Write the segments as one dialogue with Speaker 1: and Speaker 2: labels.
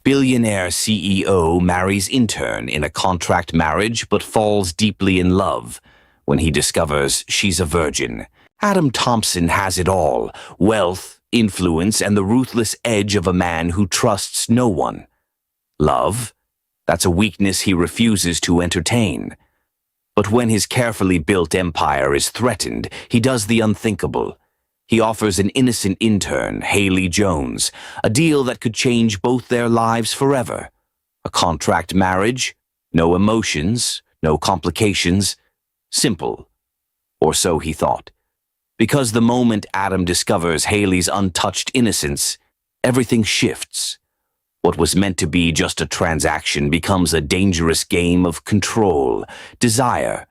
Speaker 1: Billionaire CEO marries intern in a contract marriage but falls deeply in love when he discovers she's a virgin. Adam Thompson has it all: wealth, influence, and the ruthless edge of a man who trusts no one. Love? That's a weakness he refuses to entertain. But when his carefully built empire is threatened, he does the unthinkable. He offers an innocent intern, Haley Jones, a deal that could change both their lives forever. A contract marriage, no emotions, no complications, simple. Or so he thought. Because the moment Adam discovers Haley's untouched innocence, everything shifts. What was meant to be just a transaction becomes a dangerous game of control, desire,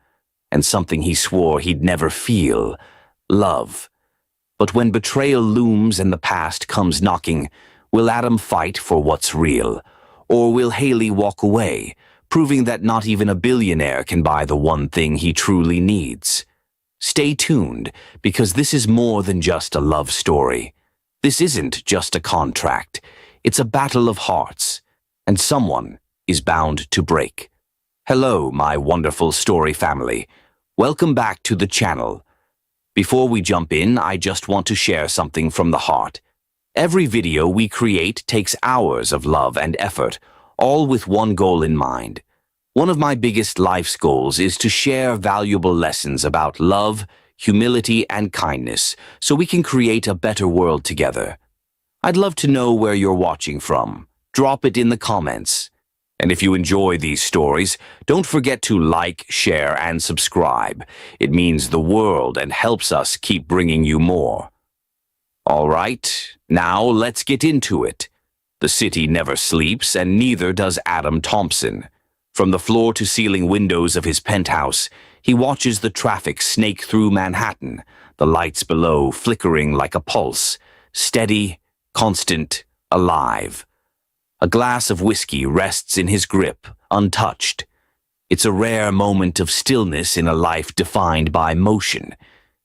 Speaker 1: and something he swore he'd never feel: love. But when betrayal looms and the past comes knocking, will Adam fight for what's real? Or will Haley walk away, proving that not even a billionaire can buy the one thing he truly needs? Stay tuned, because this is more than just a love story. This isn't just a contract. It's a battle of hearts, and someone is bound to break. Hello, my wonderful story family. Welcome back to the channel. Before we jump in, I just want to share something from the heart. Every video we create takes hours of love and effort, all with one goal in mind. One of my biggest life's goals is to share valuable lessons about love, humility, and kindness, so we can create a better world together. I'd love to know where you're watching from. Drop it in the comments. And if you enjoy these stories, don't forget to like, share, and subscribe. It means the world and helps us keep bringing you more. All right, now let's get into it. The city never sleeps, and neither does Adam Thompson. From the floor-to-ceiling windows of his penthouse, he watches the traffic snake through Manhattan, the lights below flickering like a pulse, steady, constant, alive. A glass of whiskey rests in his grip, untouched. It's a rare moment of stillness in a life defined by motion.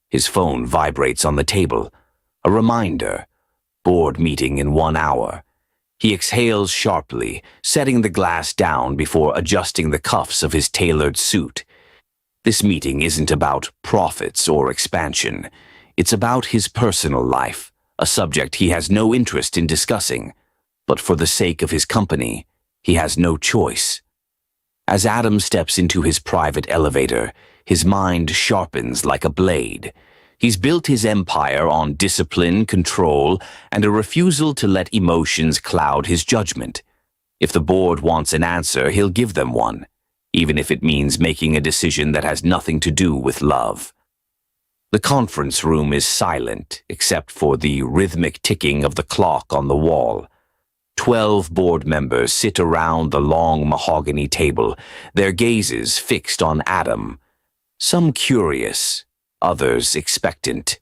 Speaker 1: His phone vibrates on the table. A reminder. Board meeting in 1 hour. He exhales sharply, setting the glass down before adjusting the cuffs of his tailored suit. This meeting isn't about profits or expansion. It's about his personal life, a subject he has no interest in discussing. But for the sake of his company, he has no choice. As Adam steps into his private elevator, his mind sharpens like a blade. He's built his empire on discipline, control, and a refusal to let emotions cloud his judgment. If the board wants an answer, he'll give them one, even if it means making a decision that has nothing to do with love. The conference room is silent, except for the rhythmic ticking of the clock on the wall. 12 board members sit around the long mahogany table, their gazes fixed on Adam. Some curious, others expectant.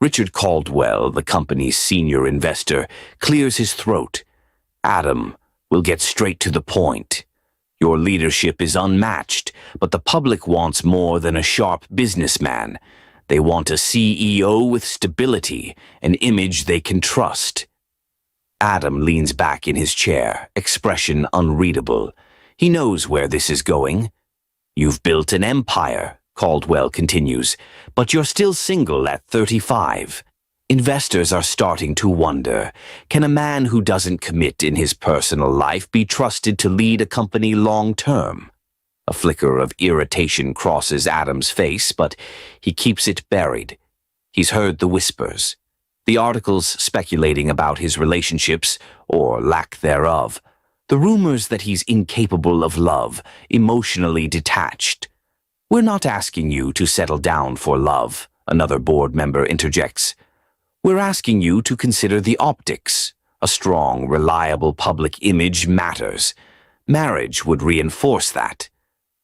Speaker 1: Richard Caldwell, the company's senior investor, clears his throat. Adam, we'll get straight to the point. Your leadership is unmatched, but the public wants more than a sharp businessman. They want a CEO with stability, an image they can trust. Adam leans back in his chair, expression unreadable. He knows where this is going. You've built an empire, Caldwell continues, but you're still single at 35. Investors are starting to wonder, can a man who doesn't commit in his personal life be trusted to lead a company long-term? A flicker of irritation crosses Adam's face, but he keeps it buried. He's heard the whispers. The articles speculating about his relationships, or lack thereof. The rumors that he's incapable of love, emotionally detached. We're not asking you to settle down for love, another board member interjects. We're asking you to consider the optics. A strong, reliable public image matters. Marriage would reinforce that.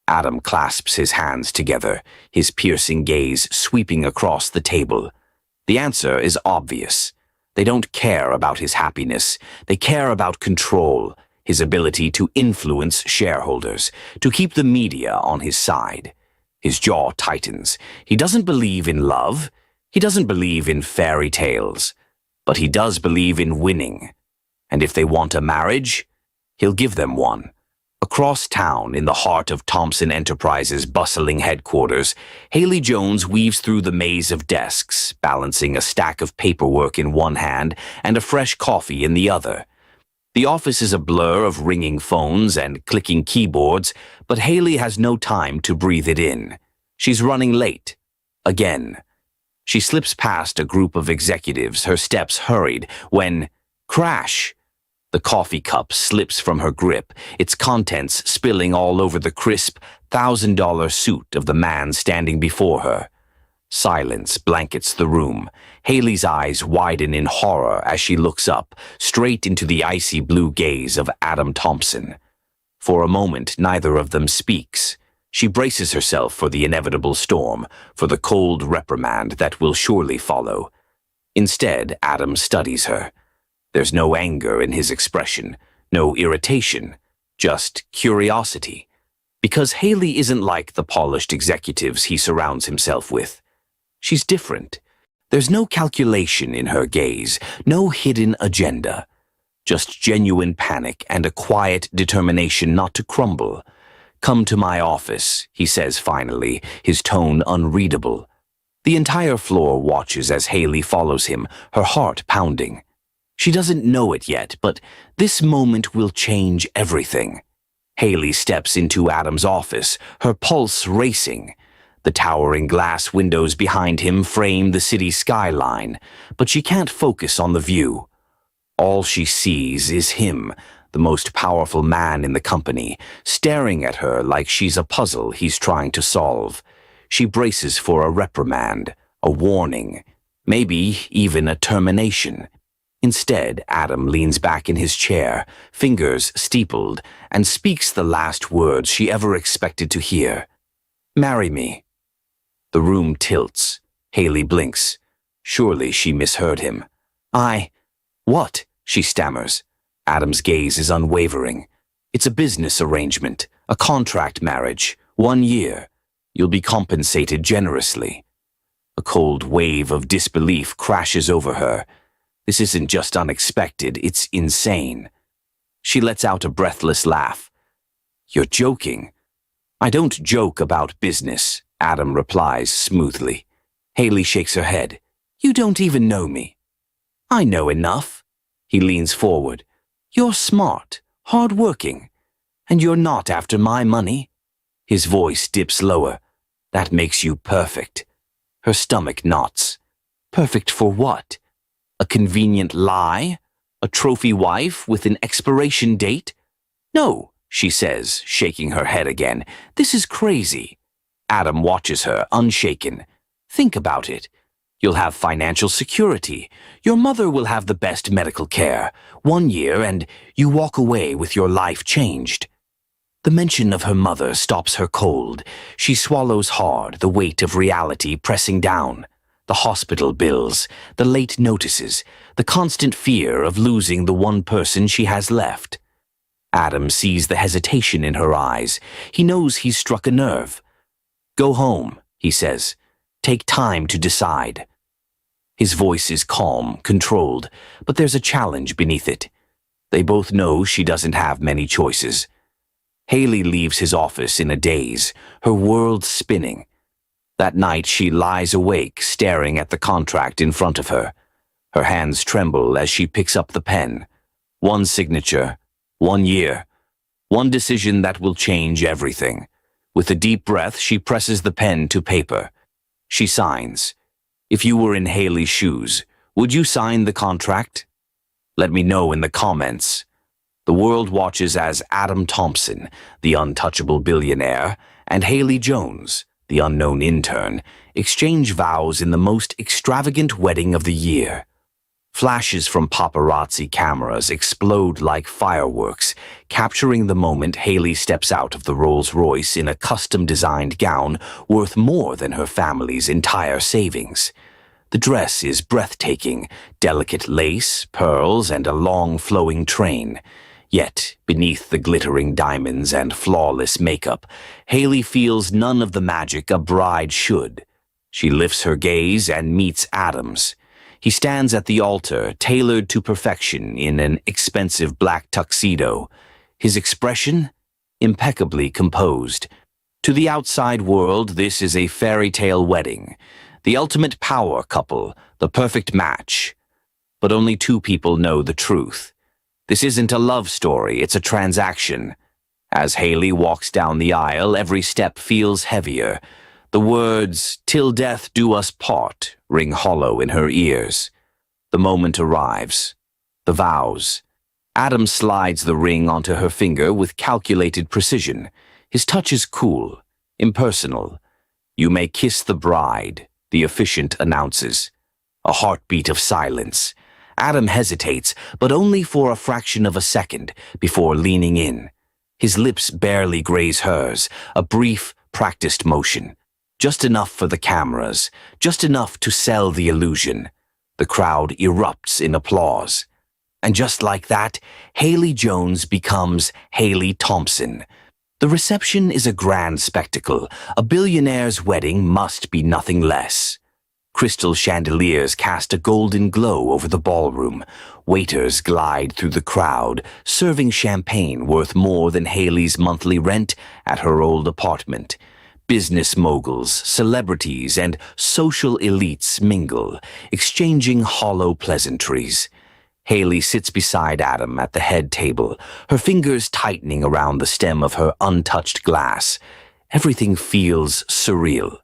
Speaker 1: Adam clasps his hands together, his piercing gaze sweeping across the table. The answer is obvious. They don't care about his happiness. They care about control, his ability to influence shareholders, to keep the media on his side. His jaw tightens. He doesn't believe in love. He doesn't believe in fairy tales. But he does believe in winning. And if they want a marriage, He'll give them one. Across town, in the heart of Thompson Enterprises' bustling headquarters, Haley Jones weaves through the maze of desks, balancing a stack of paperwork in one hand and a fresh coffee in the other. The office is a blur of ringing phones and clicking keyboards, but Haley has no time to breathe it in. She's running late. Again. She slips past a group of executives, her steps hurried, when, crash! The coffee cup slips from her grip, its contents spilling all over the crisp, $1,000 suit of the man standing before her. Silence blankets the room. Haley's eyes widen in horror as she looks up, straight into the icy blue gaze of Adam Thompson. For a moment, neither of them speaks. She braces herself for the inevitable storm, for the cold reprimand that will surely follow. Instead, Adam studies her. There's no anger in his expression, no irritation, just curiosity. Because Haley isn't like the polished executives he surrounds himself with. She's different. There's no calculation in her gaze, no hidden agenda. Just genuine panic and a quiet determination not to crumble. "Come to my office," he says finally, his tone unreadable. The entire floor watches as Haley follows him, her heart pounding. She doesn't know it yet, but this moment will change everything. Haley steps into Adam's office, her pulse racing. The towering glass windows behind him frame the city skyline, but she can't focus on the view. All she sees is him, the most powerful man in the company, staring at her like she's a puzzle he's trying to solve. She braces for a reprimand, a warning, maybe even a termination. Instead, Adam leans back in his chair, fingers steepled, and speaks the last words she ever expected to hear. "Marry me." The room tilts. Haley blinks. Surely she misheard him. What?" she stammers. Adam's gaze is unwavering. "It's a business arrangement, a contract marriage, 1 year. You'll be compensated generously." A cold wave of disbelief crashes over her. This isn't just unexpected, it's insane. She lets out a breathless laugh. "You're joking." "I don't joke about business," Adam replies smoothly. Haley shakes her head. "You don't even know me." "I know enough." He leans forward. "You're smart, hard-working, and you're not after my money." His voice dips lower. "That makes you perfect." Her stomach knots. Perfect for what? A convenient lie? A trophy wife with an expiration date? "No," she says, shaking her head again. "This is crazy." Adam watches her, unshaken. "Think about it. You'll have financial security. Your mother will have the best medical care. 1 year, and you walk away with your life changed." The mention of her mother stops her cold. She swallows hard, the weight of reality pressing down. The hospital bills, the late notices, the constant fear of losing the one person she has left. Adam sees the hesitation in her eyes. He knows he's struck a nerve. "Go home," he says. "Take time to decide." His voice is calm, controlled, but there's a challenge beneath it. They both know she doesn't have many choices. Haley leaves his office in a daze, her world spinning. That night she lies awake, staring at the contract in front of her. Her hands tremble as she picks up the pen. One signature, 1 year, one decision that will change everything. With a deep breath, she presses the pen to paper. She signs. If you were in Haley's shoes, would you sign the contract? Let me know in the comments. The world watches as Adam Thompson, the untouchable billionaire, and Haley Jones, the unknown intern, exchange vows in the most extravagant wedding of the year. Flashes from paparazzi cameras explode like fireworks, capturing the moment Haley steps out of the Rolls-Royce in a custom-designed gown worth more than her family's entire savings. The dress is breathtaking, delicate lace, pearls, and a long flowing train. Yet, beneath the glittering diamonds and flawless makeup, Haley feels none of the magic a bride should. She lifts her gaze and meets Adam's. He stands at the altar, tailored to perfection in an expensive black tuxedo. His expression? Impeccably composed. To the outside world, this is a fairy tale wedding. The ultimate power couple, the perfect match. But only two people know the truth. This isn't a love story, it's a transaction. As Haley walks down the aisle, every step feels heavier. The words, "Till death do us part," ring hollow in her ears. The moment arrives. The vows. Adam slides the ring onto her finger with calculated precision. His touch is cool, impersonal. "You may kiss the bride," the officiant announces. A heartbeat of silence. Adam hesitates, but only for a fraction of a second before leaning in. His lips barely graze hers, a brief, practiced motion. Just enough for the cameras, just enough to sell the illusion. The crowd erupts in applause. And just like that, Haley Jones becomes Haley Thompson. The reception is a grand spectacle. A billionaire's wedding must be nothing less. Crystal chandeliers cast a golden glow over the ballroom. Waiters glide through the crowd, serving champagne worth more than Haley's monthly rent at her old apartment. Business moguls, celebrities, and social elites mingle, exchanging hollow pleasantries. Haley sits beside Adam at the head table, her fingers tightening around the stem of her untouched glass. Everything feels surreal.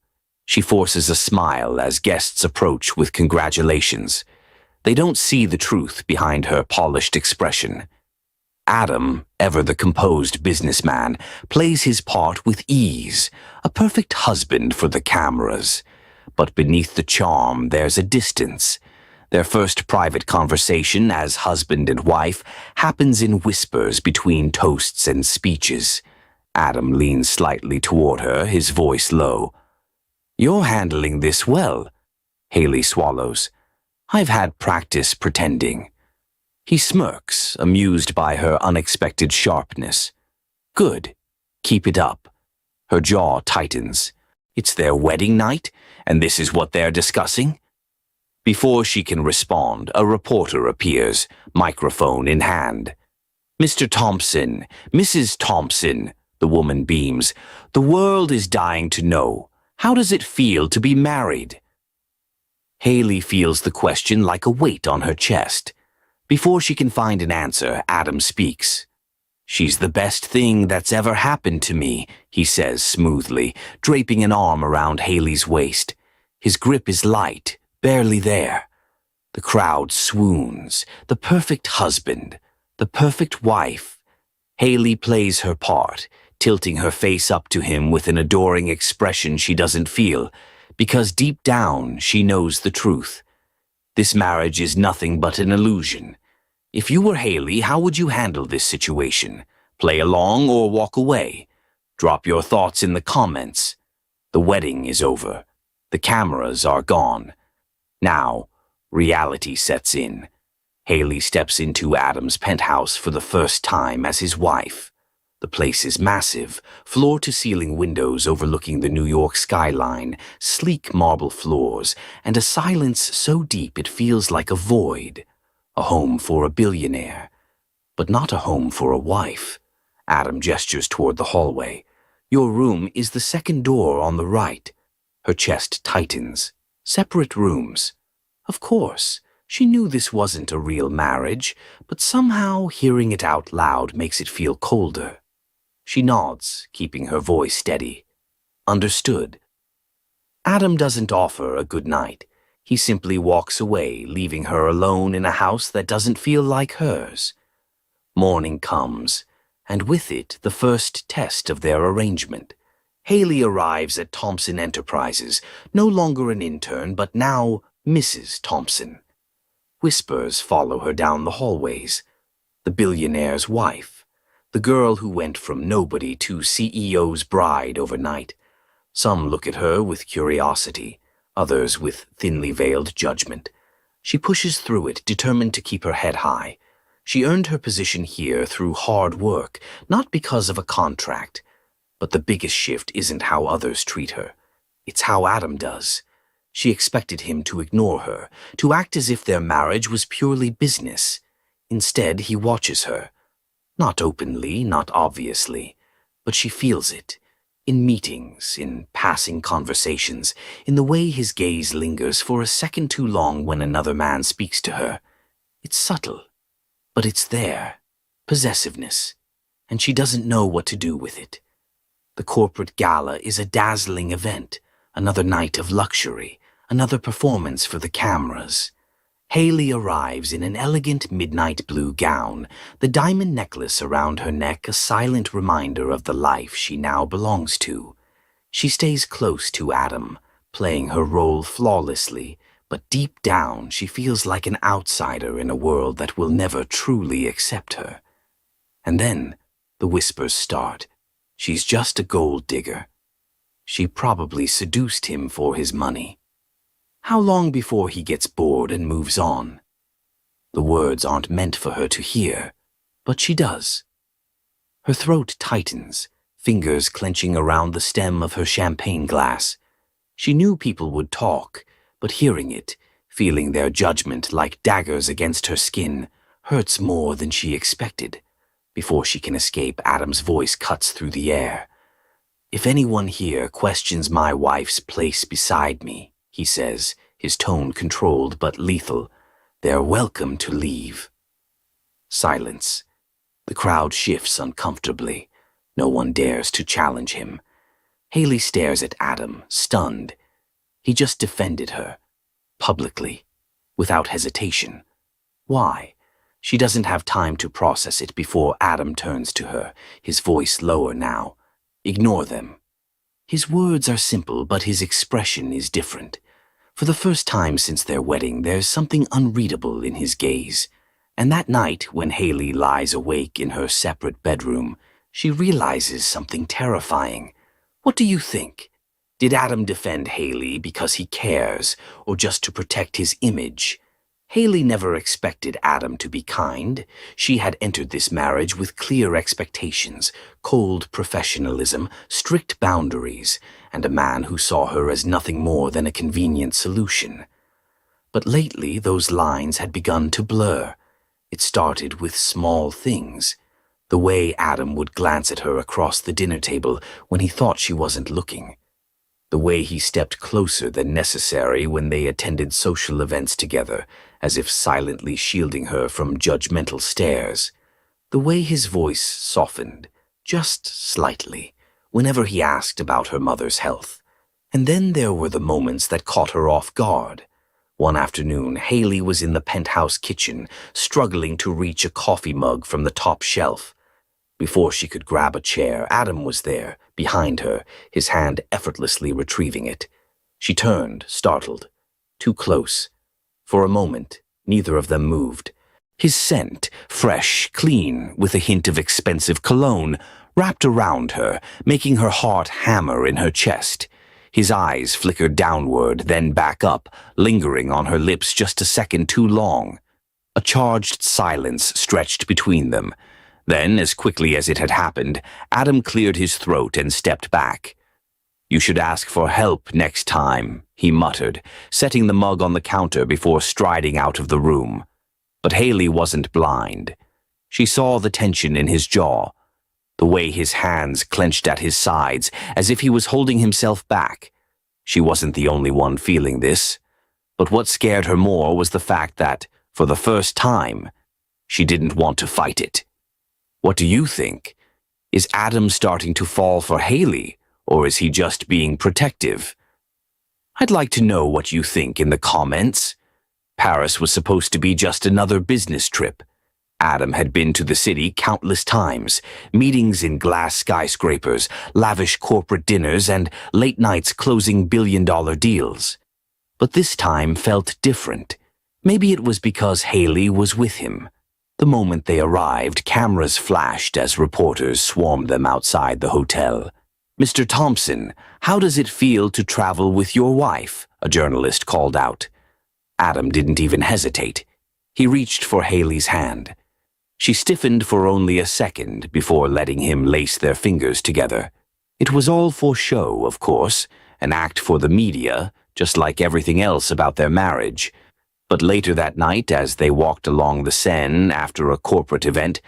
Speaker 1: She forces a smile as guests approach with congratulations. They don't see the truth behind her polished expression. Adam, ever the composed businessman, plays his part with ease, a perfect husband for the cameras. But beneath the charm, there's a distance. Their first private conversation as husband and wife happens in whispers between toasts and speeches. Adam leans slightly toward her, his voice low. "You're handling this well," Haley swallows. "I've had practice pretending." He smirks, amused by her unexpected sharpness. "Good. Keep it up." Her jaw tightens. It's their wedding night, and this is what they're discussing? Before she can respond, a reporter appears, microphone in hand. "Mr. Thompson, Mrs. Thompson," the woman beams. "The world is dying to know. How does it feel to be married?" Haley feels the question like a weight on her chest. Before she can find an answer, Adam speaks. "She's the best thing that's ever happened to me," he says smoothly, draping an arm around Haley's waist. His grip is light, barely there. The crowd swoons. The perfect husband, the perfect wife. Haley plays her part, tilting her face up to him with an adoring expression she doesn't feel, because deep down she knows the truth. This marriage is nothing but an illusion. If you were Haley, how would you handle this situation? Play along or walk away? Drop your thoughts in the comments. The wedding is over. The cameras are gone. Now, reality sets in. Haley steps into Adam's penthouse for the first time as his wife. The place is massive, floor-to-ceiling windows overlooking the New York skyline, sleek marble floors, and a silence so deep it feels like a void. A home for a billionaire, but not a home for a wife. Adam gestures toward the hallway. "Your room is the second door on the right." Her chest tightens. Separate rooms. Of course, she knew this wasn't a real marriage, but somehow hearing it out loud makes it feel colder. She nods, keeping her voice steady. Understood. Adam doesn't offer a good night. He simply walks away, leaving her alone in a house that doesn't feel like hers. Morning comes, and with it the first test of their arrangement. Haley arrives at Thompson Enterprises, no longer an intern, but now Mrs. Thompson. Whispers follow her down the hallways. The billionaire's wife. The girl who went from nobody to CEO's bride overnight. Some look at her with curiosity, others with thinly veiled judgment. She pushes through it, determined to keep her head high. She earned her position here through hard work, not because of a contract. But the biggest shift isn't how others treat her. It's how Adam does. She expected him to ignore her, to act as if their marriage was purely business. Instead, he watches her. Not openly, not obviously, but she feels it. In meetings, in passing conversations, in the way his gaze lingers for a second too long when another man speaks to her. It's subtle, but it's there. Possessiveness. And she doesn't know what to do with it. The corporate gala is a dazzling event, another night of luxury, another performance for the cameras. Haley arrives in an elegant midnight blue gown, the diamond necklace around her neck a silent reminder of the life she now belongs to. She stays close to Adam, playing her role flawlessly, but deep down she feels like an outsider in a world that will never truly accept her. And then the whispers start. She's just a gold digger. She probably seduced him for his money. How long before he gets bored and moves on? The words aren't meant for her to hear, but she does. Her throat tightens, fingers clenching around the stem of her champagne glass. She knew people would talk, but hearing it, feeling their judgment like daggers against her skin, hurts more than she expected. Before she can escape, Adam's voice cuts through the air. "If anyone here questions my wife's place beside me," he says, his tone controlled but lethal, "they're welcome to leave." Silence. The crowd shifts uncomfortably. No one dares to challenge him. Haley stares at Adam, stunned. He just defended her. Publicly. Without hesitation. Why? She doesn't have time to process it before Adam turns to her, his voice lower now. "Ignore them." His words are simple, but his expression is different. For the first time since their wedding, there's something unreadable in his gaze. And that night, when Haley lies awake in her separate bedroom, she realizes something terrifying. What do you think? Did Adam defend Haley because he cares, or just to protect his image? Haley never expected Adam to be kind. She had entered this marriage with clear expectations, cold professionalism, strict boundaries, and a man who saw her as nothing more than a convenient solution. But lately those lines had begun to blur. It started with small things. The way Adam would glance at her across the dinner table when he thought she wasn't looking. The way he stepped closer than necessary when they attended social events together, as if silently shielding her from judgmental stares. The way his voice softened, just slightly, whenever he asked about her mother's health. And then there were the moments that caught her off guard. One afternoon, Haley was in the penthouse kitchen, struggling to reach a coffee mug from the top shelf. Before she could grab a chair, Adam was there, behind her, his hand effortlessly retrieving it. She turned, startled. Too close. For a moment, neither of them moved. His scent, fresh, clean, with a hint of expensive cologne, wrapped around her, making her heart hammer in her chest. His eyes flickered downward, then back up, lingering on her lips just a second too long. A charged silence stretched between them. Then, as quickly as it had happened, Adam cleared his throat and stepped back. "You should ask for help next time," he muttered, setting the mug on the counter before striding out of the room. But Haley wasn't blind. She saw the tension in his jaw, the way his hands clenched at his sides, as if he was holding himself back. She wasn't the only one feeling this. But what scared her more was the fact that, for the first time, she didn't want to fight it. What do you think? Is Adam starting to fall for Haley, or is he just being protective? I'd like to know what you think in the comments. Paris was supposed to be just another business trip. Adam had been to the city countless times, meetings in glass skyscrapers, lavish corporate dinners, and late nights closing billion-dollar deals. But this time felt different. Maybe it was because Haley was with him. The moment they arrived, cameras flashed as reporters swarmed them outside the hotel. "Mr. Thompson, how does it feel to travel with your wife?" a journalist called out. Adam didn't even hesitate. He reached for Haley's hand. She stiffened for only a second before letting him lace their fingers together. It was all for show, of course, an act for the media, just like everything else about their marriage. But later that night, as they walked along the Seine after a corporate event,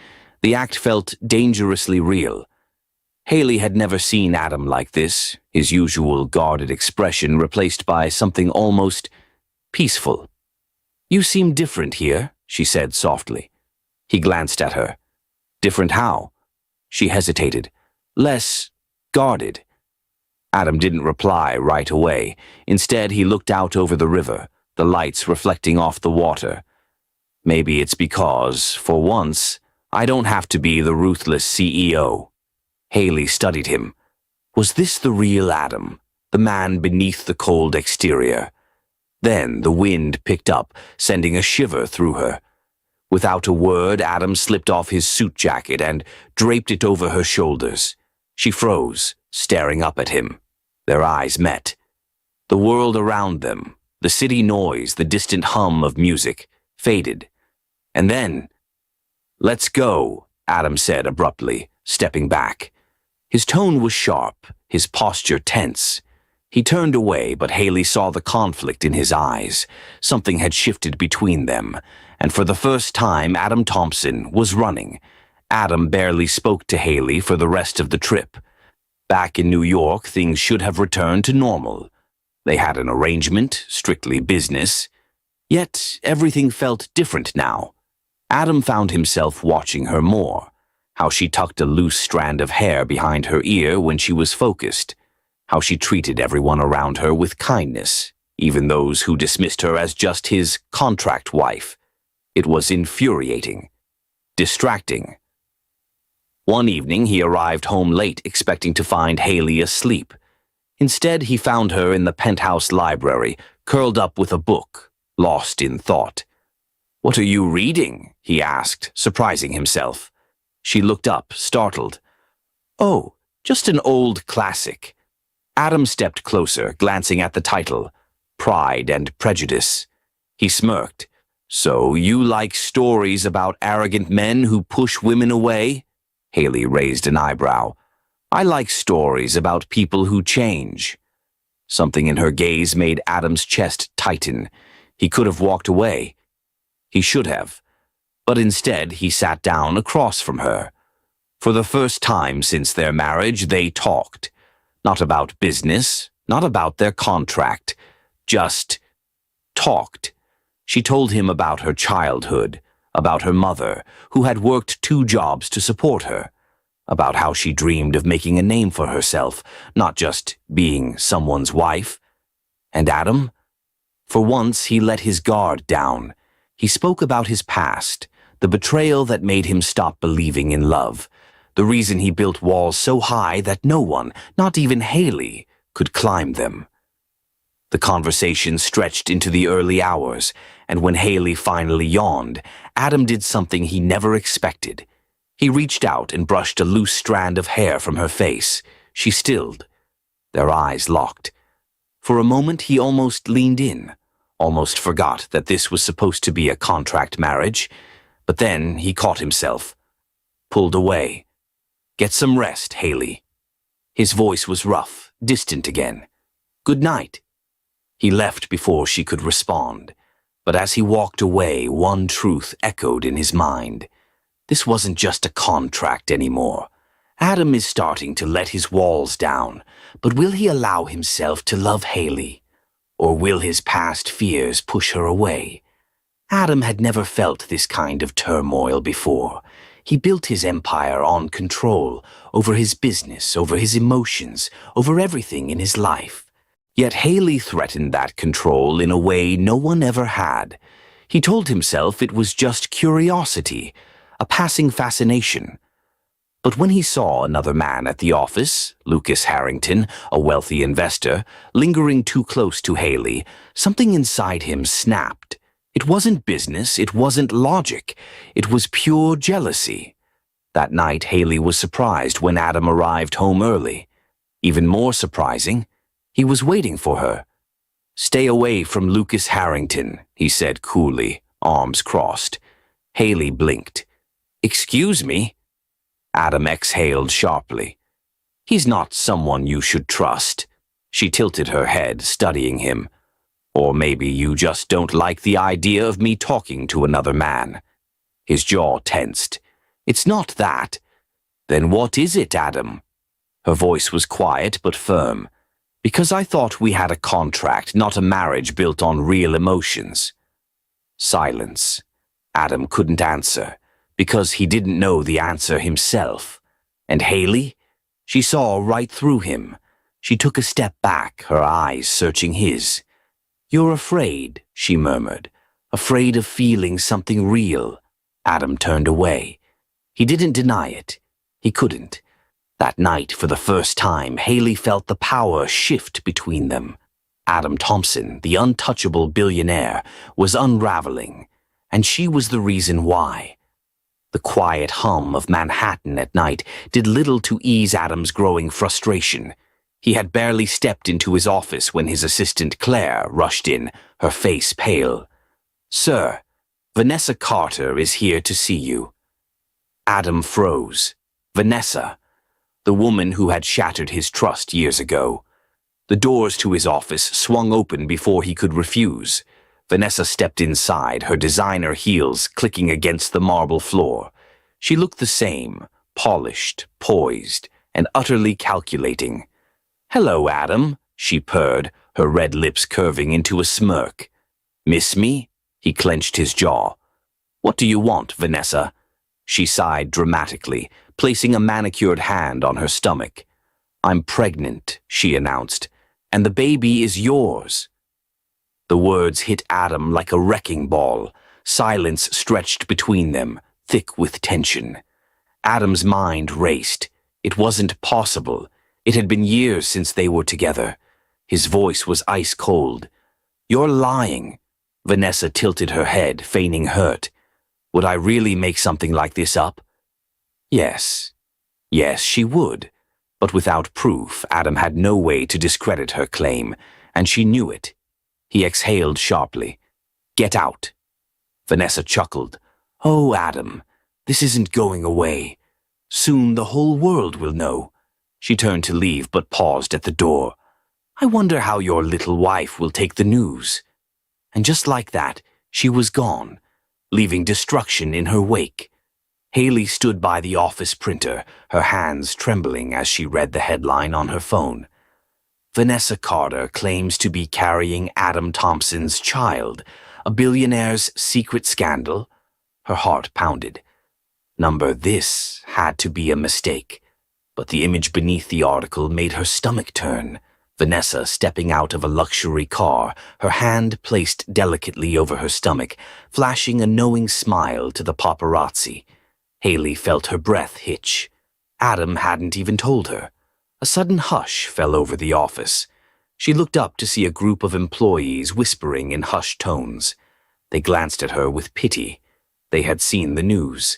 Speaker 1: The act felt dangerously real. Haley had never seen Adam like this, his usual guarded expression replaced by something almost peaceful. "You seem different here," she said softly. He glanced at her. "Different how?" She hesitated. "Less guarded." Adam didn't reply right away. Instead, he looked out over the river, the lights reflecting off the water. "Maybe it's because, for once, I don't have to be the ruthless CEO." Haley studied him. Was this the real Adam, the man beneath the cold exterior? Then the wind picked up, sending a shiver through her. Without a word, Adam slipped off his suit jacket and draped it over her shoulders. She froze, staring up at him. Their eyes met. The world around them, the city noise, the distant hum of music, faded. And then, "Let's go," Adam said abruptly, stepping back. His tone was sharp, his posture tense. He turned away, but Haley saw the conflict in his eyes. Something had shifted between them, and for the first time Adam Thompson was running. Adam barely spoke to Haley for the rest of the trip. Back in New York, things should have returned to normal. They had an arrangement, strictly business. Yet everything felt different now. Adam found himself watching her more. How she tucked a loose strand of hair behind her ear when she was focused. How she treated everyone around her with kindness, even those who dismissed her as just his contract wife. It was infuriating. Distracting. One evening, he arrived home late expecting to find Haley asleep. Instead, he found her in the penthouse library, curled up with a book, lost in thought. "What are you reading?" he asked, surprising himself. She looked up, startled. "Oh, just an old classic." Adam stepped closer, glancing at the title, Pride and Prejudice. He smirked. "So you like stories about arrogant men who push women away?" Haley raised an eyebrow. "I like stories about people who change." Something in her gaze made Adam's chest tighten. He could have walked away. He should have. But instead, he sat down across from her. For the first time since their marriage, they talked. Not about business, not about their contract. Just talked. She told him about her childhood, about her mother, who had worked 2 jobs to support her, about how she dreamed of making a name for herself, not just being someone's wife. And Adam? For once, he let his guard down. He spoke about his past, the betrayal that made him stop believing in love, the reason he built walls so high that no one, not even Haley, could climb them. The conversation stretched into the early hours, and when Haley finally yawned, Adam did something he never expected. He reached out and brushed a loose strand of hair from her face. She stilled. Their eyes locked. For a moment, he almost leaned in, almost forgot that this was supposed to be a contract marriage. But then he caught himself, pulled away. "Get some rest, Haley." His voice was rough, distant again. "Good night." He left before she could respond. But as he walked away, one truth echoed in his mind. This wasn't just a contract anymore. Adam is starting to let his walls down, but will he allow himself to love Haley? Or will his past fears push her away? Adam had never felt this kind of turmoil before. He built his empire on control, over his business, over his emotions, over everything in his life. Yet Haley threatened that control in a way no one ever had. He told himself it was just curiosity, a passing fascination. But when he saw another man at the office, Lucas Harrington, a wealthy investor, lingering too close to Haley, something inside him snapped. It wasn't business, it wasn't logic, it was pure jealousy. That night, Haley was surprised when Adam arrived home early. Even more surprising, he was waiting for her. "Stay away from Lucas Harrington," he said coolly, arms crossed. Haley blinked. "Excuse me?" Adam exhaled sharply. "He's not someone you should trust." She tilted her head, studying him. "Or maybe you just don't like the idea of me talking to another man." His jaw tensed. It's not that. Then what is it, Adam? Her voice was quiet but firm. Because I thought we had a contract, not a marriage built on real emotions. Silence. Adam couldn't answer, because he didn't know the answer himself. And Haley? She saw right through him. She took a step back, her eyes searching his. "You're afraid," she murmured. "Afraid of feeling something real." Adam turned away. He didn't deny it. He couldn't. That night, for the first time, Haley felt the power shift between them. Adam Thompson, the untouchable billionaire, was unraveling, and she was the reason why. The quiet hum of Manhattan at night did little to ease Adam's growing frustration. He had barely stepped into his office when his assistant Claire rushed in, her face pale. "Sir, Vanessa Carter is here to see you." Adam froze. Vanessa, the woman who had shattered his trust years ago. The doors to his office swung open before he could refuse. Vanessa stepped inside, her designer heels clicking against the marble floor. She looked the same, polished, poised, and utterly calculating. "Hello, Adam," she purred, her red lips curving into a smirk. "Miss me?" He clenched his jaw. "What do you want, Vanessa?" She sighed dramatically, placing a manicured hand on her stomach. "I'm pregnant," she announced, "and the baby is yours." The words hit Adam like a wrecking ball. Silence stretched between them, thick with tension. Adam's mind raced. It wasn't possible. It had been years since they were together. His voice was ice cold. "You're lying." Vanessa tilted her head, feigning hurt. "Would I really make something like this up?" Yes. Yes, she would. But without proof, Adam had no way to discredit her claim, and she knew it. He exhaled sharply. "Get out." Vanessa chuckled. "Oh, Adam, this isn't going away. Soon the whole world will know." She turned to leave, but paused at the door. "I wonder how your little wife will take the news." And just like that, she was gone, leaving destruction in her wake. Haley stood by the office printer, her hands trembling as she read the headline on her phone. "Vanessa Carter claims to be carrying Adam Thompson's child. A billionaire's secret scandal?" Her heart pounded. This had to be a mistake. But the image beneath the article made her stomach turn. Vanessa stepping out of a luxury car, her hand placed delicately over her stomach, flashing a knowing smile to the paparazzi. Haley felt her breath hitch. Adam hadn't even told her. A sudden hush fell over the office. She looked up to see a group of employees whispering in hushed tones. They glanced at her with pity. They had seen the news.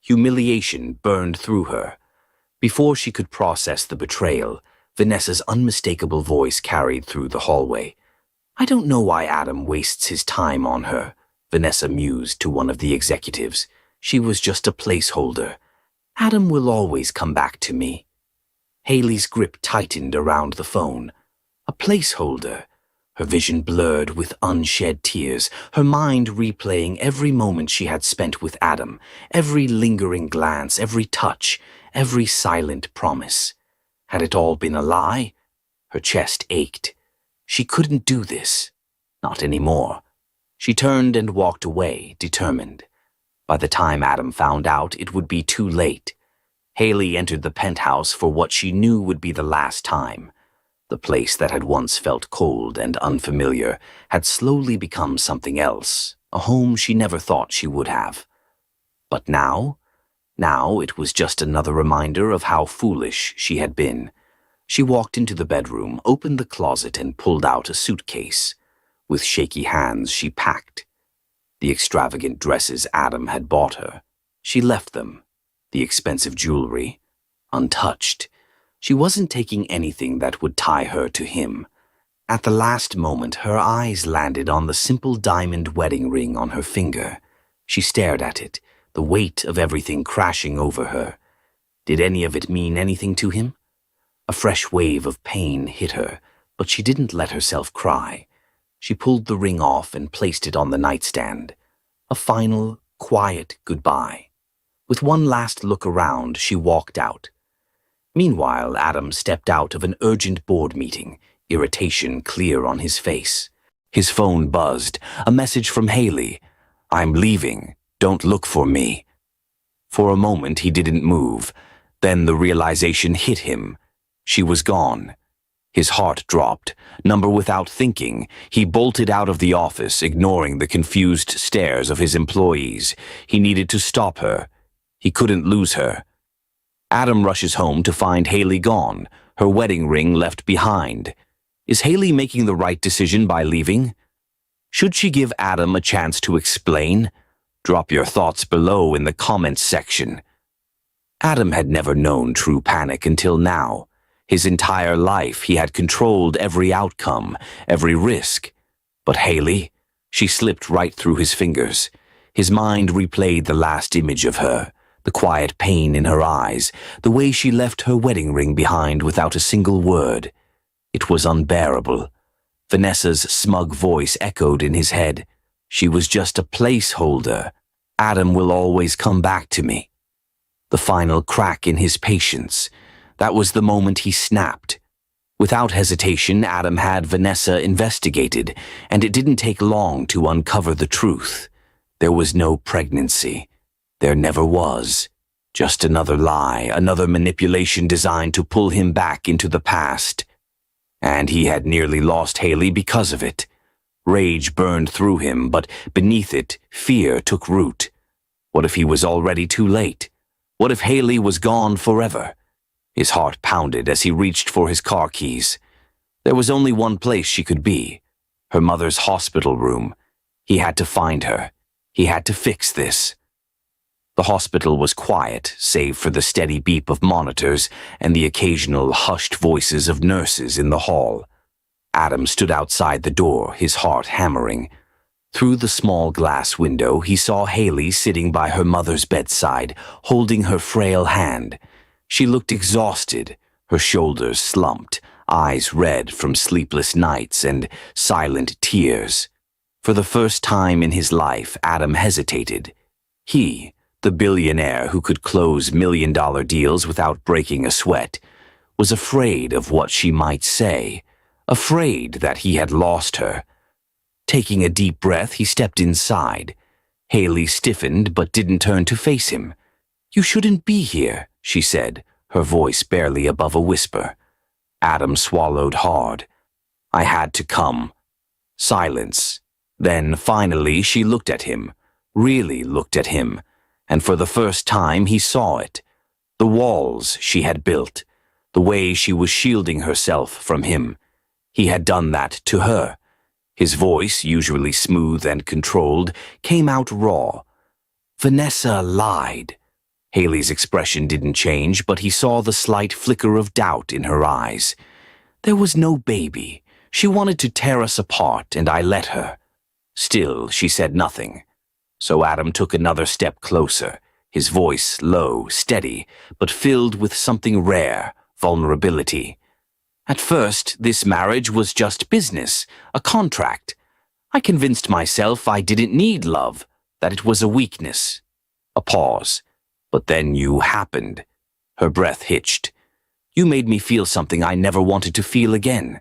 Speaker 1: Humiliation burned through her. Before she could process the betrayal, Vanessa's unmistakable voice carried through the hallway. "I don't know why Adam wastes his time on her," Vanessa mused to one of the executives. "She was just a placeholder. Adam will always come back to me." Haley's grip tightened around the phone. A placeholder. Her vision blurred with unshed tears, her mind replaying every moment she had spent with Adam, every lingering glance, every touch, every silent promise. Had it all been a lie? Her chest ached. She couldn't do this. Not anymore. She turned and walked away, determined. By the time Adam found out, it would be too late. Haley entered the penthouse for what she knew would be the last time. The place that had once felt cold and unfamiliar had slowly become something else, a home she never thought she would have. But now it was just another reminder of how foolish she had been. She walked into the bedroom, opened the closet, and pulled out a suitcase. With shaky hands, she packed. The extravagant dresses Adam had bought her. She left them. The expensive jewelry, untouched. She wasn't taking anything that would tie her to him. At the last moment, her eyes landed on the simple diamond wedding ring on her finger. She stared at it, the weight of everything crashing over her. Did any of it mean anything to him? A fresh wave of pain hit her, but she didn't let herself cry. She pulled the ring off and placed it on the nightstand. A final, quiet goodbye. With one last look around, she walked out. Meanwhile, Adam stepped out of an urgent board meeting, irritation clear on his face. His phone buzzed, a message from Haley. "I'm leaving. Don't look for me." For a moment, he didn't move. Then the realization hit him. She was gone. His heart dropped. Number without thinking, he bolted out of the office, ignoring the confused stares of his employees. He needed to stop her. He couldn't lose her. Adam rushes home to find Haley gone, her wedding ring left behind. Is Haley making the right decision by leaving? Should she give Adam a chance to explain? Drop your thoughts below in the comments section. Adam had never known true panic until now. His entire life he had controlled every outcome, every risk. But Haley, she slipped right through his fingers. His mind replayed the last image of her, the quiet pain in her eyes, the way she left her wedding ring behind without a single word. It was unbearable. Vanessa's smug voice echoed in his head. She was just a placeholder. Adam will always come back to me. The final crack in his patience. That was the moment he snapped. Without hesitation, Adam had Vanessa investigated, and it didn't take long to uncover the truth. There was no pregnancy. There never was. Just another lie, another manipulation designed to pull him back into the past. And he had nearly lost Haley because of it. Rage burned through him, but beneath it, fear took root. What if he was already too late? What if Haley was gone forever? His heart pounded as he reached for his car keys. There was only one place she could be, her mother's hospital room. He had to find her. He had to fix this. The hospital was quiet, save for the steady beep of monitors and the occasional hushed voices of nurses in the hall. Adam stood outside the door, his heart hammering. Through the small glass window, he saw Haley sitting by her mother's bedside, holding her frail hand. She looked exhausted, her shoulders slumped, eyes red from sleepless nights and silent tears. For the first time in his life, Adam hesitated. He, the billionaire who could close million-dollar deals without breaking a sweat, was afraid of what she might say, afraid that he had lost her. Taking a deep breath, he stepped inside. Haley stiffened but didn't turn to face him. "You shouldn't be here," she said, her voice barely above a whisper. Adam swallowed hard. "I had to come." Silence. Then, finally, she looked at him, really looked at him, and for the first time he saw it. The walls she had built, the way she was shielding herself from him. He had done that to her. His voice, usually smooth and controlled, came out raw. Vanessa lied. Haley's expression didn't change, but he saw the slight flicker of doubt in her eyes. "There was no baby. She wanted to tear us apart, and I let her." Still, she said nothing. So Adam took another step closer, his voice low, steady, but filled with something rare, vulnerability. "At first, this marriage was just business, a contract. I convinced myself I didn't need love, that it was a weakness." A pause. "But then you happened." Her breath hitched. "You made me feel something I never wanted to feel again.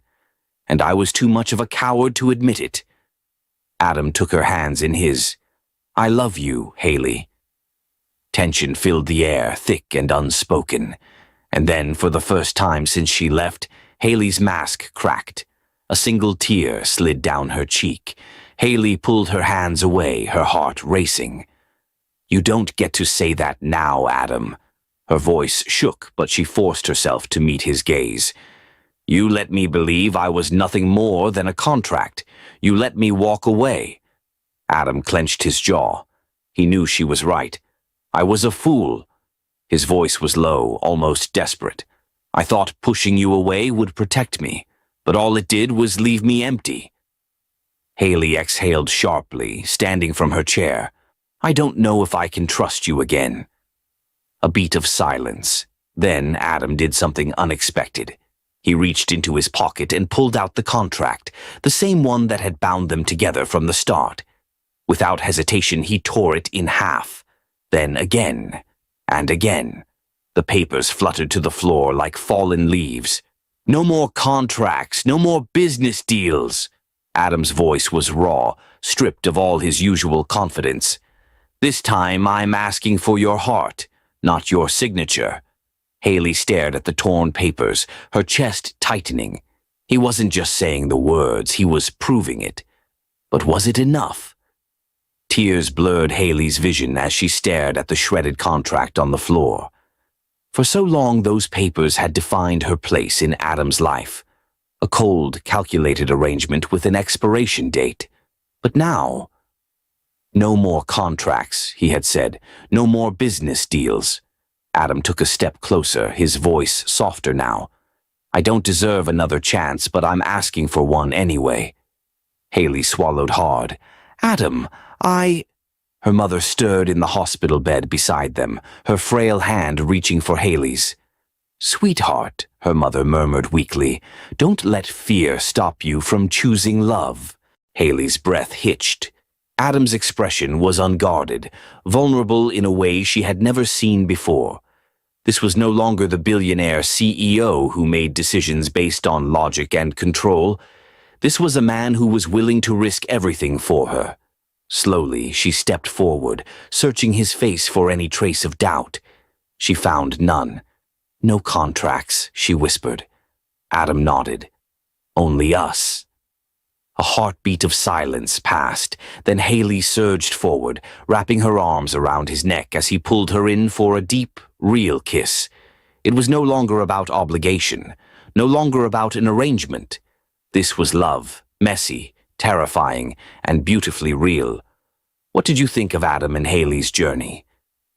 Speaker 1: And I was too much of a coward to admit it." Adam took her hands in his. "I love you, Haley." Tension filled the air, thick and unspoken. And then, for the first time since she left, Haley's mask cracked. A single tear slid down her cheek. Haley pulled her hands away, her heart racing. "You don't get to say that now, Adam." Her voice shook, but she forced herself to meet his gaze. "You let me believe I was nothing more than a contract. You let me walk away." Adam clenched his jaw. He knew she was right. "I was a fool." His voice was low, almost desperate. "I thought pushing you away would protect me, but all it did was leave me empty." Haley exhaled sharply, standing from her chair. "I don't know if I can trust you again." A beat of silence. Then Adam did something unexpected. He reached into his pocket and pulled out the contract, the same one that had bound them together from the start. Without hesitation, he tore it in half. Then again. And again, the papers fluttered to the floor like fallen leaves. No more contracts, no more business deals. Adam's voice was raw, stripped of all his usual confidence. This time I'm asking for your heart, not your signature. Haley stared at the torn papers, her chest tightening. He wasn't just saying the words, he was proving it. But was it enough? Tears blurred Haley's vision as she stared at the shredded contract on the floor. For so long, those papers had defined her place in Adam's life. A cold, calculated arrangement with an expiration date. But now, no more contracts, he had said. No more business deals. Adam took a step closer, his voice softer now. I don't deserve another chance, but I'm asking for one anyway. Haley swallowed hard. Adam, Her mother stirred in the hospital bed beside them, her frail hand reaching for Haley's. Sweetheart, her mother murmured weakly, don't let fear stop you from choosing love. Haley's breath hitched. Adam's expression was unguarded, vulnerable in a way she had never seen before. This was no longer the billionaire CEO who made decisions based on logic and control. This was a man who was willing to risk everything for her. Slowly, she stepped forward, searching his face for any trace of doubt. She found none. No contracts, she whispered. Adam nodded. Only us. A heartbeat of silence passed, then Haley surged forward, wrapping her arms around his neck as he pulled her in for a deep, real kiss. It was no longer about obligation, no longer about an arrangement. This was love, messy, terrifying, and beautifully real. What did you think of Adam and Haley's journey?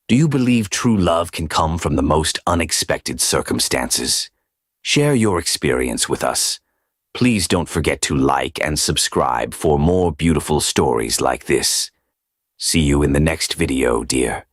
Speaker 1: Do you believe true love can come from the most unexpected circumstances? Share your experience with us. Please don't forget to like and subscribe for more beautiful stories like this. See you in the next video, dear.